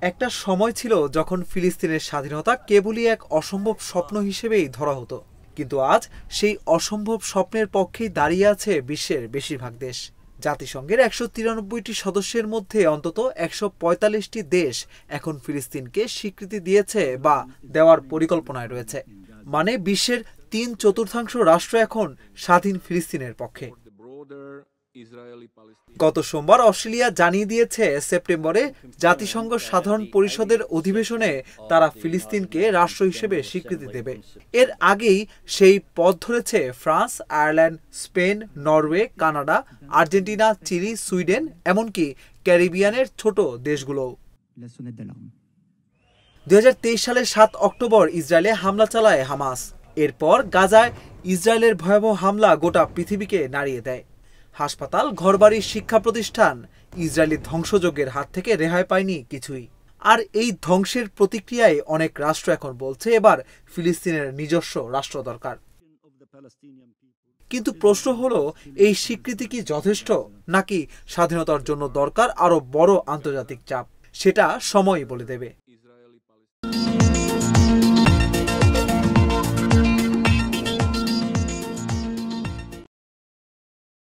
একটা সময় ছিল যখন ফিলিস্তিনের স্বাধীনতা কেবলই এক অসম্ভব স্বপ্ন হিসেবেই ধরা হতো, কিন্তু আজ সেই অসম্ভব স্বপ্নের পক্ষেই দাঁড়িয়ে আছে বিশ্বের বেশিরভাগ দেশ। জাতিসংঘের ১৯৩টি সদস্যের মধ্যে অন্তত ১৪৫টি দেশ এখন ফিলিস্তিনকে স্বীকৃতি দিয়েছে বা দেওয়ার পরিকল্পনায় রয়েছে। মানে বিশ্বের ৩/৪ রাষ্ট্র এখন স্বাধীন ফিলিস্তিনের পক্ষে। গত সোমবার অস্ট্রেলিয়া জানিয়ে দিয়েছে সেপ্টেম্বরে জাতিসংঘ সাধারণ পরিষদের অধিবেশনে তারা ফিলিস্তিনকে রাষ্ট্র হিসেবে স্বীকৃতি দেবে। এর আগেই সেই পথ ধরেছে France, Ireland, Spain, Norway, Canada, Argentina, Chile, Sweden, এমনকি ক্যারিবিয়ানের ছোট দেশগুলোও। ২০২৩ সালের ৭ অক্টোবর ইসরায়েলে হামলা চালায় হামাস। এরপর গাজায় ইসরায়েলের ভয়াবহ হামলা গোটা পৃথিবীকে নাড়িয়ে দেয়। হাসপাতাল, ঘরবাড়ি, শিক্ষা প্রতিষ্ঠান ইসরায়েলি ধ্বংসযজ্ঞের হাত থেকে রেহাই পায়নি কিছুই। আর এই ধ্বংসের প্রতিক্রিয়ায় অনেক রাষ্ট্র এখন বলছে এবার ফিলিস্তিনের নিজস্ব রাষ্ট্র দরকার। কিন্তু প্রশ্ন হলো, এই স্বীকৃতি কি যথেষ্ট, নাকি স্বাধীনতার জন্য দরকার আরো বড় আন্তর্জাতিক চাপ? সেটা সময়ই বলে দেবে।